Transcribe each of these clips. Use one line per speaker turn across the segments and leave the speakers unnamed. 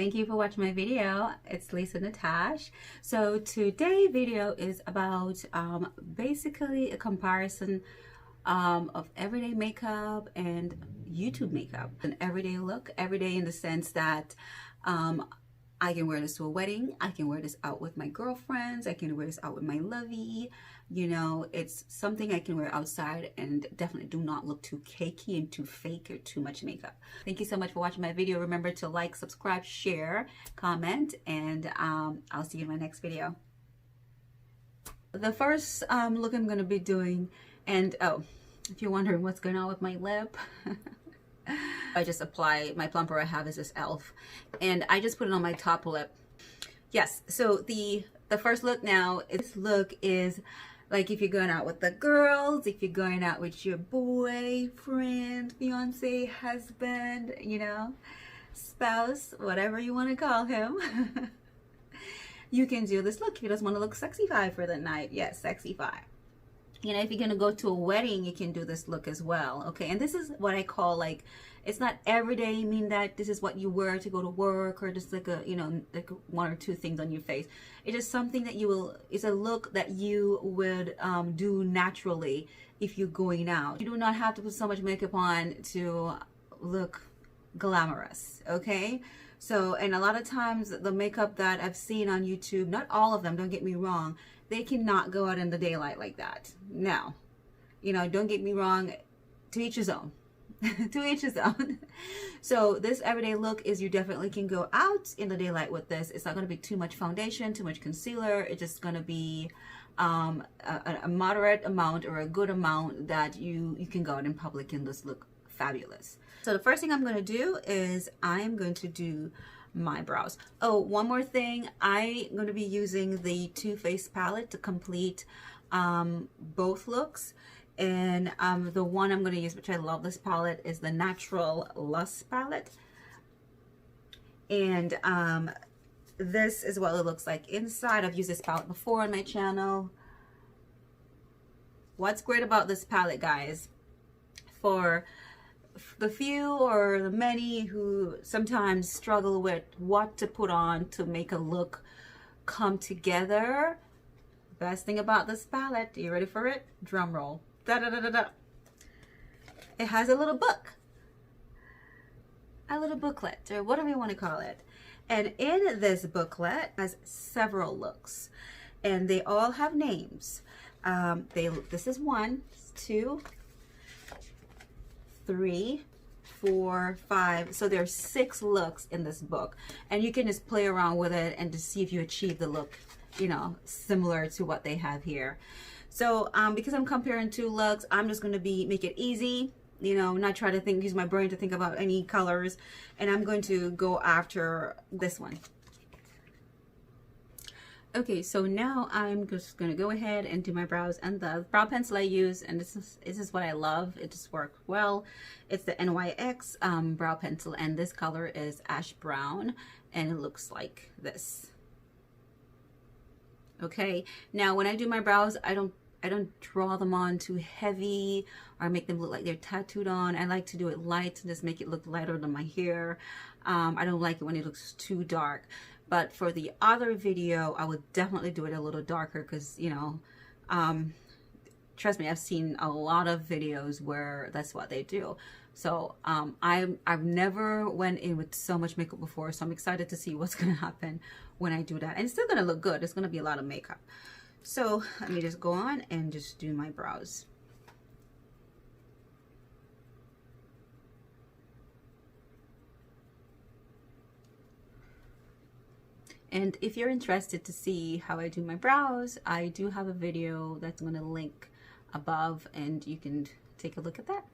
Thank you for watching my video. It's Lisa Natasha. So today's video is about basically a comparison of everyday makeup and YouTube makeup. An everyday look, everyday in the sense that I can wear this to a wedding, I can wear this out with my girlfriends, I can wear this out with my lovey. You know, it's something I can wear outside and definitely do not look too cakey and too fake or too much makeup. Thank you so much for watching my video. Remember to like, subscribe, share, comment, and I'll see you in my next video. The first look I'm going to be doing, and oh, if you're wondering what's going on with my lip, I just apply, my plumper I have is this e.l.f. and I just put it on my top lip. Yes, so the first look now, this look is like if you're going out with the girls, if you're going out with your boyfriend, fiance, husband, you know, spouse, whatever you want to call him. You can do this look. If you just want to look sexy-fi for the night, yes, sexy-fi. You know, if you're going to go to a wedding, you can do this look as well. Okay, and this is what I call, like, it's not everyday, mean that this is what you wear to go to work or just like a, you know, like one or two things on your face. It's just something that you will, it's a look that you would do naturally if you're going out. You do not have to put so much makeup on to look glamorous, okay? So, and a lot of times the makeup that I've seen on YouTube, not all of them, don't get me wrong, they cannot go out in the daylight like that. No, you know, don't get me wrong, to each his own. To each his own. So this everyday look is you definitely can go out in the daylight with this. It's not going to be too much foundation, too much concealer. It's just going to be a moderate amount or a good amount that you can go out in public and just look fabulous. So the first thing I'm going to do is I'm going to do my brows. Oh, one more thing. I'm going to be using the Too Faced palette to complete both looks. And the one I'm going to use, which I love this palette, is the Natural Lust palette. And this is what it looks like inside. I've used this palette before on my channel. What's great about this palette, guys, for the few or the many who sometimes struggle with what to put on to make a look come together, best thing about this palette, are you ready for it? Drum roll. Da, da, da, da, da. It has a little book, a little booklet, or whatever you want to call it. And in this booklet has several looks, and they all have names. This is 1, 2, 3, 4, 5. So there's 6 looks in this book, and you can just play around with it and just see if you achieve the look, you know, similar to what they have here. So because I'm comparing 2 looks, I'm just going to make it easy, you know, not try to use my brain to think about any colors, and I'm going to go after this one. Okay, so now I'm just going to go ahead and do my brows, and the brow pencil I use, and this is what I love, it just works well. It's the NYX brow pencil, and this color is ash brown, and it looks like this. Okay, now when I do my brows, I don't draw them on too heavy or make them look like they're tattooed on. I like to do it light and just make it look lighter than my hair. I don't like it when it looks too dark. But for the other video, I would definitely do it a little darker because, you know, trust me, I've seen a lot of videos where that's what they do. So I've never went in with so much makeup before, so I'm excited to see what's going to happen when I do that. And it's still going to look good. It's going to be a lot of makeup. So let me just go on and just do my brows. And if you're interested to see how I do my brows, I do have a video that's going to link above, and you can take a look at that.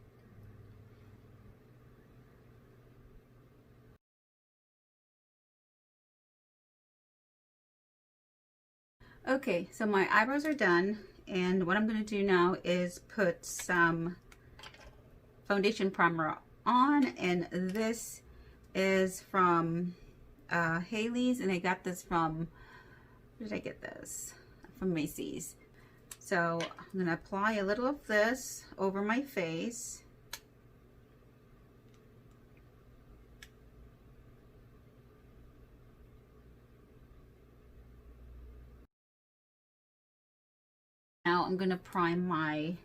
Okay, so my eyebrows are done, and what I'm going to do now is put some foundation primer on, and this is from Haley's, and I got this from, where did I get this? From Macy's. So I'm going to apply a little of this over my face. Now I'm gonna prime my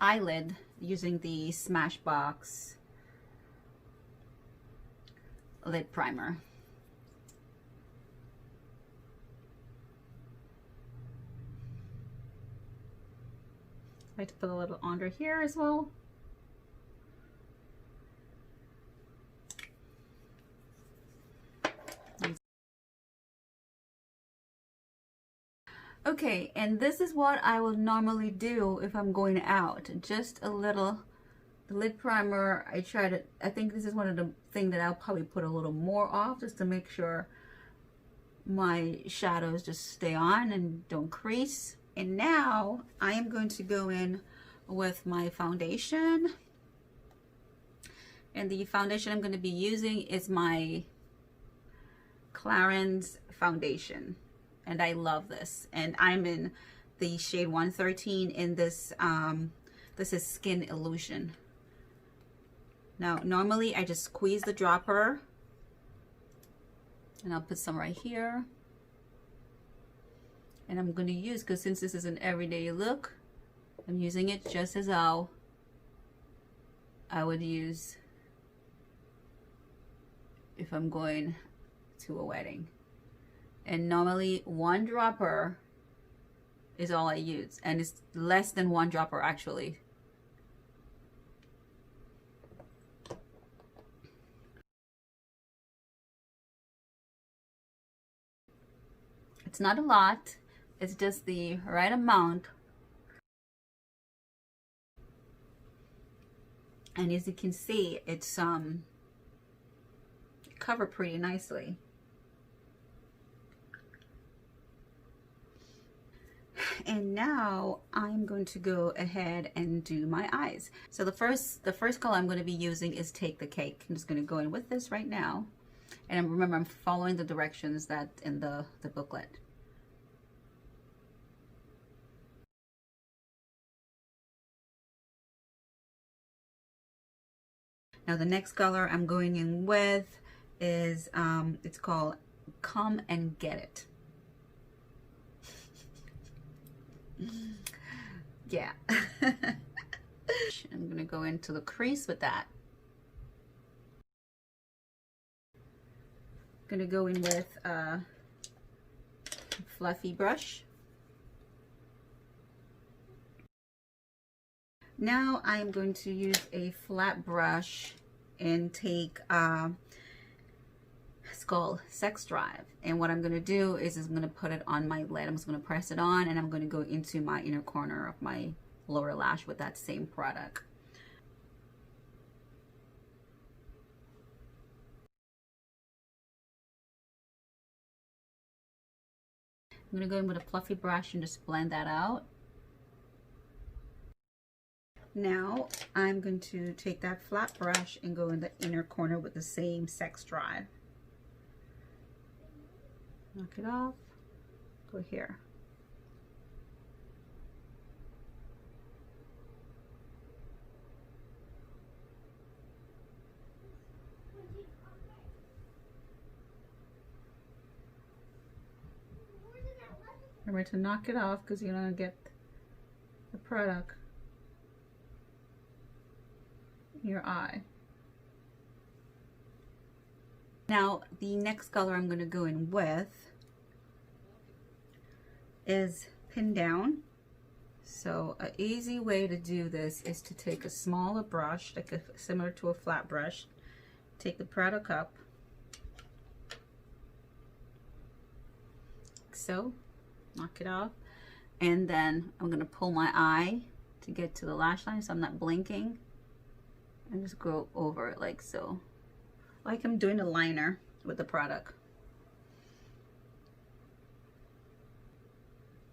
eyelid using the Smashbox lid primer. I like to put a little under here as well. Okay, and this is what I will normally do if I'm going out. Just a little, the lid primer, I think this is one of the things that I'll probably put a little more off just to make sure my shadows just stay on and don't crease. And now I am going to go in with my foundation. And the foundation I'm going to be using is my Clarins foundation. And I love this. And I'm in the shade 113 in this, this is Skin Illusion. Now, normally I just squeeze the dropper. And I'll put some right here. And I'm going to use, because since this is an everyday look, I'm using it just as how I would use if I'm going to a wedding. And normally one dropper is all I use, and it's less than one dropper actually. It's not a lot, it's just the right amount. And as you can see, it's covered pretty nicely. And now I'm going to go ahead and do my eyes. So the first color I'm going to be using is Take the Cake. I'm just going to go in with this right now. And remember, I'm following the directions that in the booklet. Now the next color I'm going in with is, it's called Come and Get It. Yeah. I'm gonna go into the crease with that. I'm gonna go in with a fluffy brush. Now I am going to use a flat brush and take it's called Sex Drive, and what I'm going to do is I'm going to put it on my lid. I'm just going to press it on, and I'm going to go into my inner corner of my lower lash with that same product. I'm going to go in with a fluffy brush and just blend that out. Now I'm going to take that flat brush and go in the inner corner with the same Sex Drive. Knock it off, go here. Remember to knock it off because you're gonna get the product in your eye. Now the next color I'm going to go in with is Pin Down. So an easy way to do this is to take a smaller brush, like similar to a flat brush, take the product up, so knock it off, and then I'm going to pull my eye to get to the lash line so I'm not blinking, and just go over it like so, like I'm doing a liner with the product.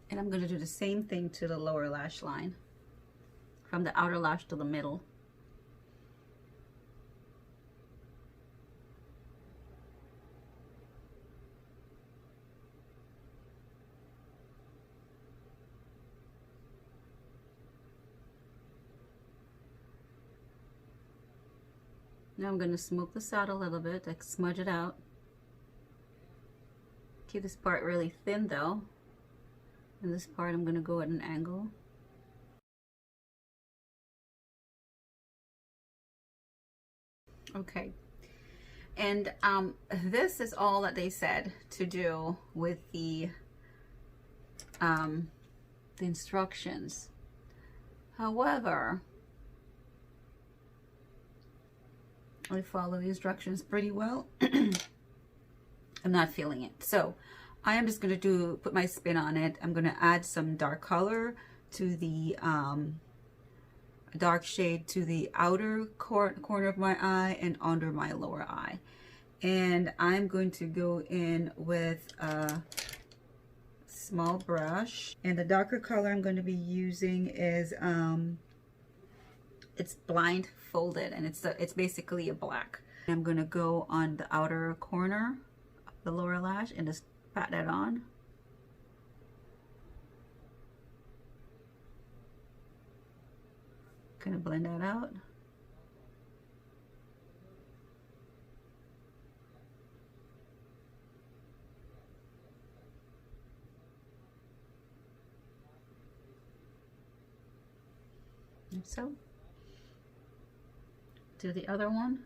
And I'm going to do the same thing to the lower lash line, from the outer lash to the middle. Now I'm going to smoke this out a little bit, like smudge it out. Keep this part really thin though. And this part I'm going to go at an angle. Okay. And this is all that they said to do with the instructions. However, I follow the instructions pretty well. I'm not feeling it. So I am just going to put my spin on it. I'm going to add some dark color to the dark shade to the outer corner of my eye and under my lower eye. And I'm going to go in with a small brush. And the darker color I'm going to be using is it's blind folded, and it's basically a black. I'm going to go on the outer corner of the lower lash and just pat that on. Kind of blend that out. Like so. Do the other one.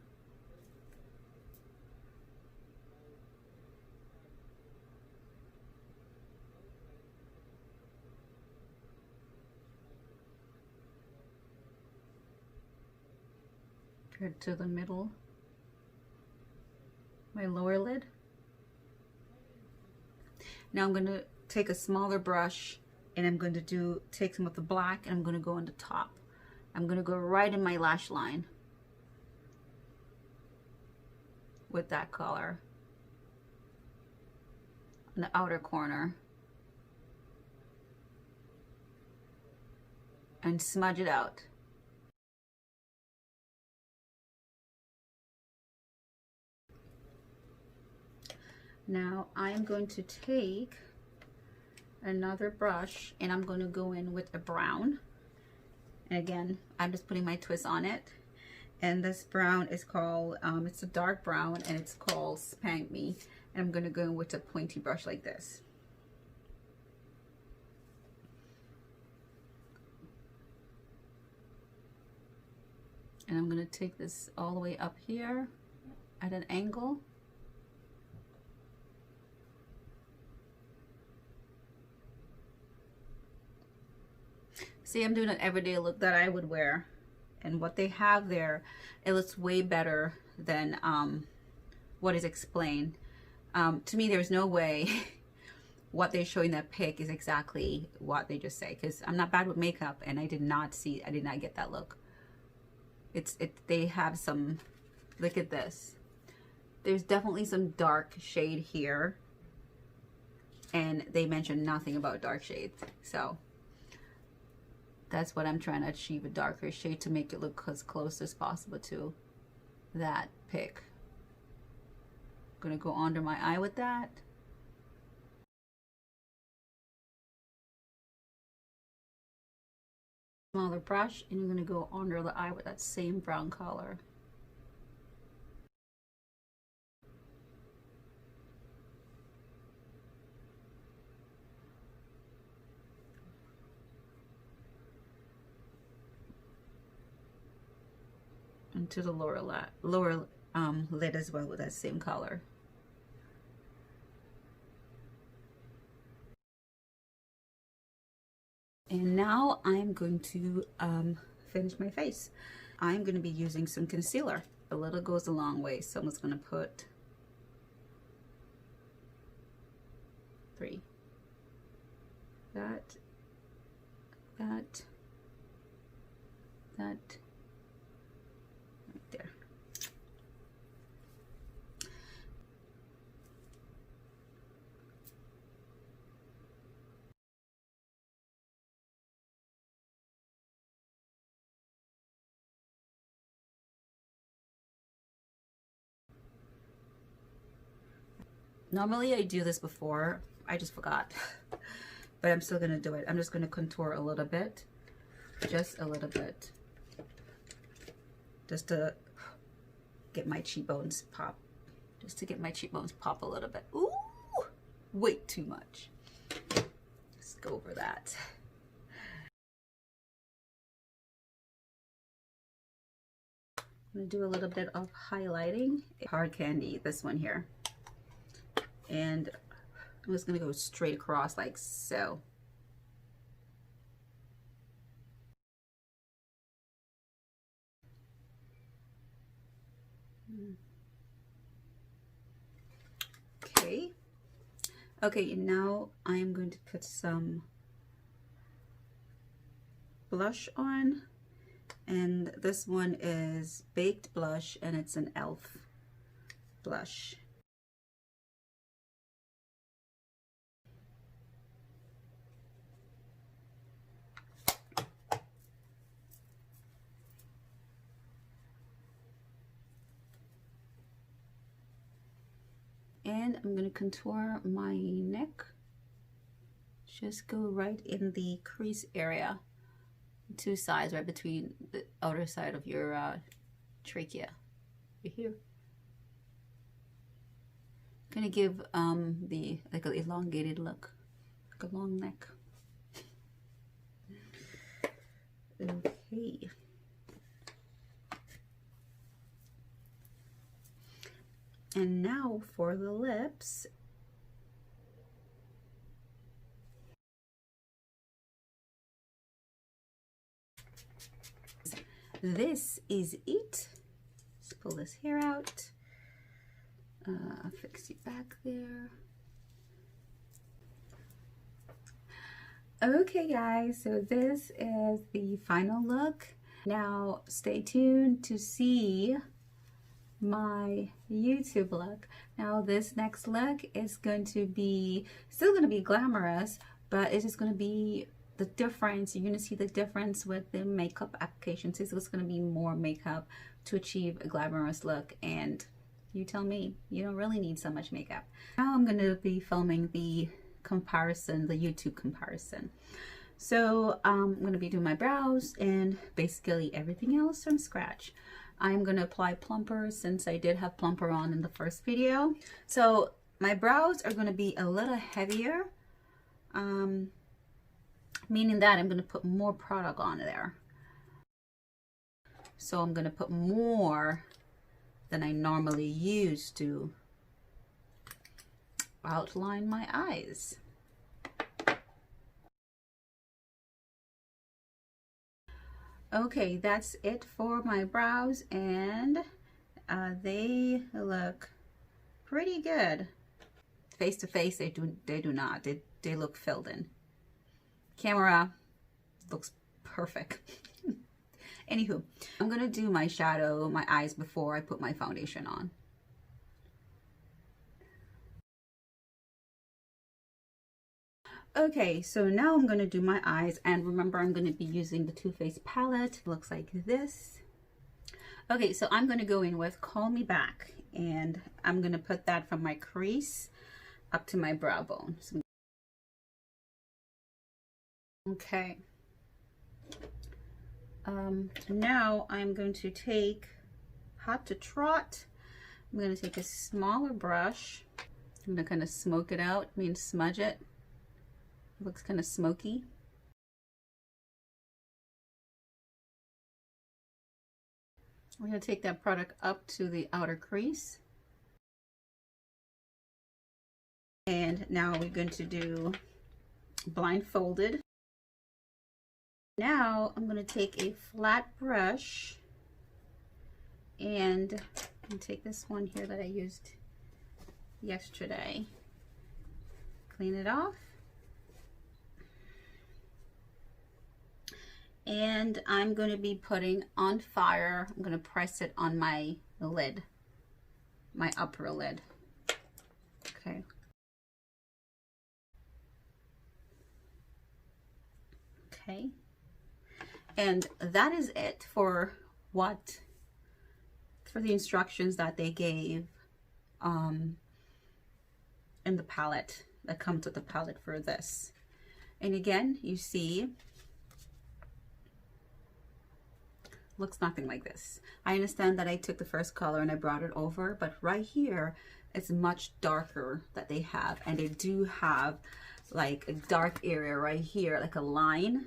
Head to the middle, my lower lid. Now I'm going to take a smaller brush and I'm going to take some of the black and I'm going to go on the top. I'm going to go right in my lash line with that color on the outer corner and smudge it out. Now I'm going to take another brush and I'm going to go in with a brown. And again, I'm just putting my twist on it. And this brown is called, it's a dark brown and it's called Spank Me. And I'm going to go in with a pointy brush like this. And I'm going to take this all the way up here at an angle. See, I'm doing an everyday look that I would wear, and what they have there, it looks way better than what is explained. To me, there's no way what they show in that pic is exactly what they just say, because I'm not bad with makeup and I did not get that look. They have some, look at this. There's definitely some dark shade here, and they mentioned nothing about dark shades. So that's what I'm trying to achieve, a darker shade to make it look as close as possible to that pic. I'm gonna go under my eye with that. Smaller brush, and you're gonna go under the eye with that same brown color. Into the lower lid as well with that same color. And now I'm going to finish my face. I'm going to be using some concealer. A little goes a long way, so I'm just going to put 3. That. There. Normally I do this before, I just forgot, but I'm still gonna do it. I'm just gonna contour a little bit, just a little bit, just to get my cheekbones pop, a little bit. Ooh, way too much. Just go over that. I'm gonna do a little bit of highlighting. Hard candy, this one here. And I'm just gonna go straight across like so. Okay. Okay, now I'm going to put some blush on. And this one is Baked Blush, and it's an e.l.f. blush. And I'm going to contour my neck. Just go right in the crease area. Two sides, right between the outer side of your trachea. Right here. Gonna give the like an elongated look, like a long neck. Okay. And now for the lips. This is it. Let's pull this hair out. Fix it back there. Okay guys, so this is the final look. Now stay tuned to see my YouTube look. Now this next look is going to be still going to be glamorous, but it's just going to be the difference. You're going to see the difference with the makeup application. So it's going to be more makeup to achieve a glamorous look, and you tell me, you don't really need so much makeup. Now I'm going to be filming the comparison, the YouTube comparison. So I'm going to be doing my brows and basically everything else from scratch. I'm going to apply plumper since I did have plumper on in the first video. So my brows are going to be a little heavier, meaning that I'm going to put more product on there. So I'm going to put more than I normally use to outline my eyes. Okay, that's it for my brows, and they look pretty good. Face to face, they do not. They look filled in. Camera looks perfect. Anywho, I'm gonna do my shadow, my eyes before I put my foundation on. Okay, so now I'm going to do my eyes, and remember I'm going to be using the Too Faced palette. It looks like this. Okay, so I'm going to go in with Call Me Back, and I'm going to put that from my crease up to my brow bone. So, okay. Now I'm going to take Hot to Trot. I'm going to take a smaller brush. I'm going to kind of smoke it out, smudge it. It looks kind of smoky. We're going to take that product up to the outer crease. And now we're going to do blindfolded. Now I'm going to take a flat brush and take this one here that I used yesterday. Clean it off. And I'm going to be putting on fire. I'm going to press it on my lid, my upper lid. Okay. Okay. And that is it for the instructions that they gave in the palette that comes with the palette for this. And again, you see, looks nothing like this. I understand that I took the first color and I brought it over, but right here it's much darker that they have, and they do have like a dark area right here, like a line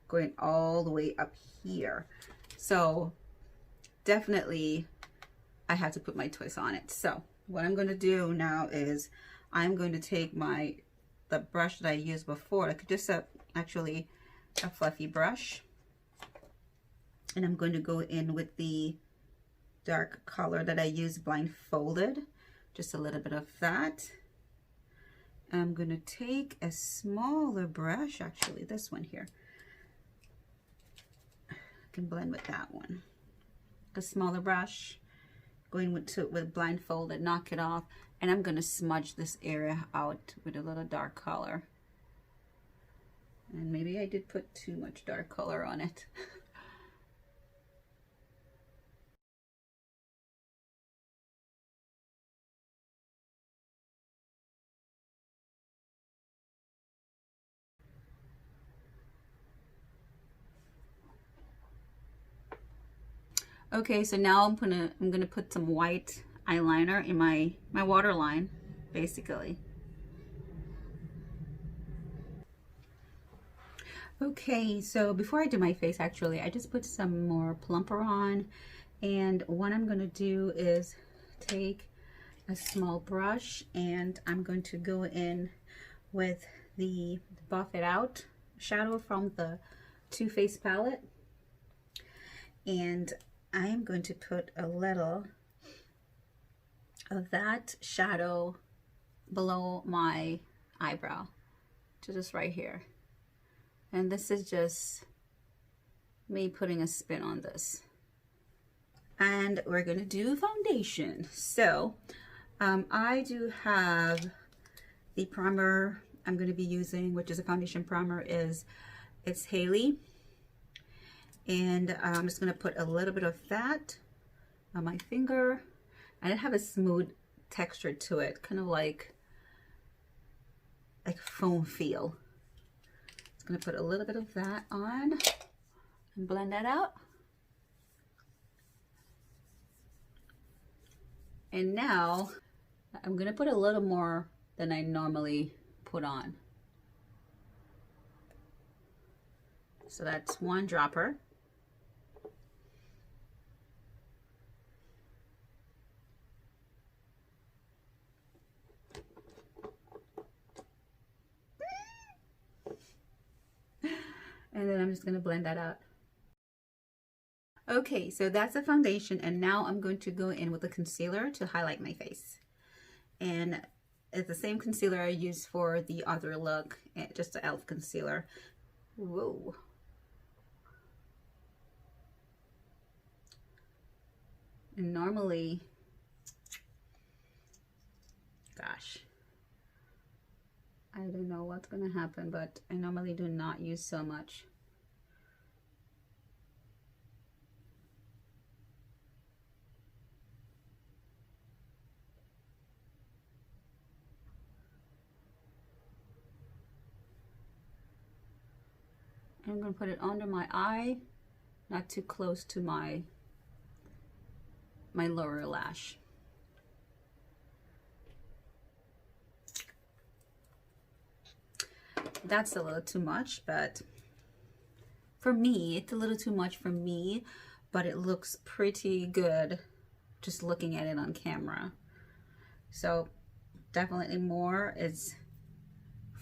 going all the way up here. So definitely I have to put my twist on it. So what I'm going to do now is I'm going to take the brush that I used before, like just actually a fluffy brush, and I'm going to go in with the dark color that I used blindfolded, just a little bit of that. I'm going to take a smaller brush, actually this one here. I can blend with that one. A smaller brush, going with blindfolded, knock it off, and I'm going to smudge this area out with a little dark color. And maybe I did put too much dark color on it. Okay, so now I'm gonna put some white eyeliner in my waterline, basically. Okay, so before I do my face, actually, I just put some more plumper on, and what I'm gonna do is take a small brush and I'm going to go in with the Buff It Out shadow from the Too Faced palette, and I am going to put a little of that shadow below my eyebrow, just right here. And this is just me putting a spin on this. And we're gonna do foundation. So I do have the primer I'm gonna be using, which is a foundation primer, it's Haley. And I'm just going to put a little bit of that on my finger. And it have a smooth texture to it, kind of like foam feel. Just going to put a little bit of that on and blend that out. And now I'm going to put a little more than I normally put on. So that's one dropper. And then I'm just going to blend that out. Okay, so that's the foundation, and now I'm going to go in with a concealer to highlight my face. And it's the same concealer I used for the other look, just the e.l.f. concealer. Whoa. And normally, gosh, I don't know what's going to happen, but I normally do not use so much. I'm going to put it under my eye, not too close to my lower lash. That's a little too much, but for me, it's a little too much for me, but it looks pretty good just looking at it on camera. So definitely more is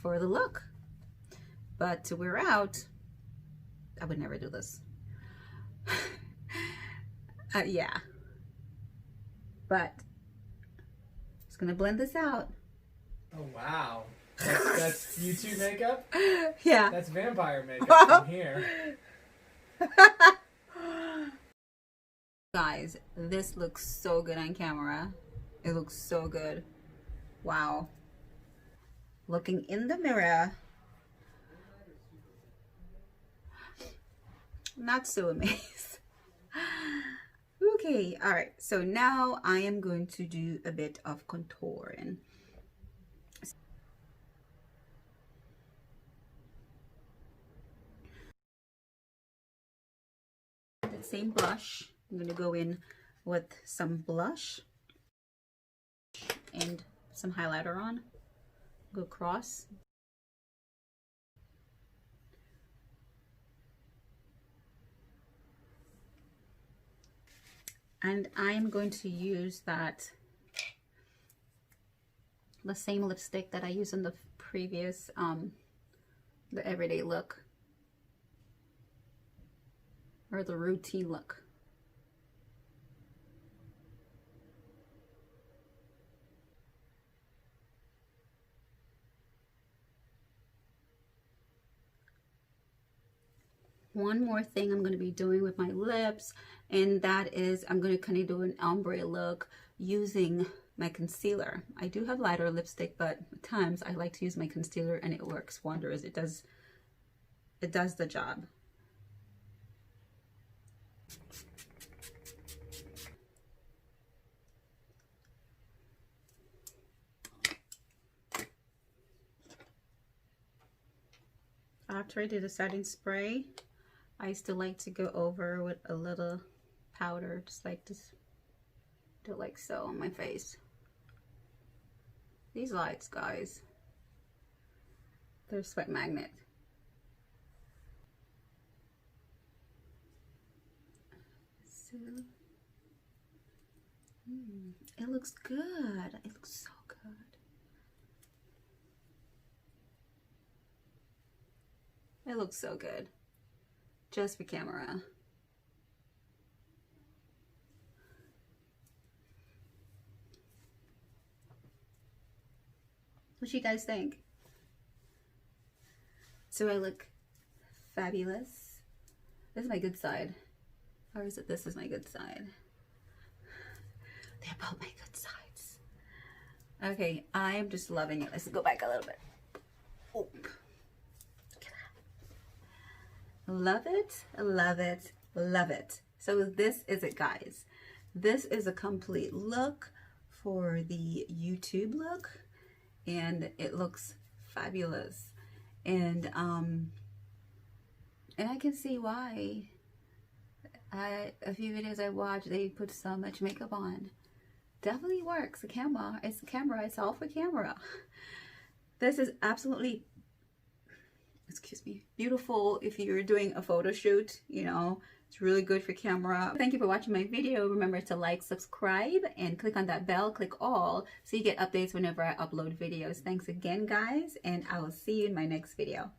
for the look, but to wear out, I would never do this. Yeah, but just gonna blend this out.
Oh wow, that's YouTube makeup?
Yeah,
that's vampire makeup from here.
Guys, this looks so good on camera. It looks so good. Wow. Looking in the mirror, not so amazed. Okay, all right, so now I am going to do a bit of contouring. The same brush, I'm going to go in with some blush and some highlighter on. Go across. And I'm going to use the same lipstick that I used in the previous, the everyday look, or the routine look. One more thing I'm going to be doing with my lips, and that is I'm going to kind of do an ombre look using my concealer. I do have lighter lipstick, but at times I like to use my concealer and it works wonders. It does the job. After I do the setting spray, I still like to go over with a little powder, just like this, do it like so on my face. These lights, guys, they're a sweat magnet. So, it looks good. It looks so good. It looks so good. Just for camera. What do you guys think? Do I look fabulous? This is my good side. Or is it this is my good side? They're both my good sides. Okay, I'm just loving it. Let's go back a little bit. Oh. Love it, love it, love it. So this is it, guys. This is a complete look for the YouTube look, and it looks fabulous. And I can see why. A few videos I watched, they put so much makeup on. Definitely works. The camera, it's all for camera. This is absolutely, excuse me, beautiful if you're doing a photo shoot, you know. It's really good for camera. Thank you for watching my video. Remember to like, subscribe, and click on that bell, click all, so you get updates whenever I upload videos. Thanks again, guys, and I will see you in my next video.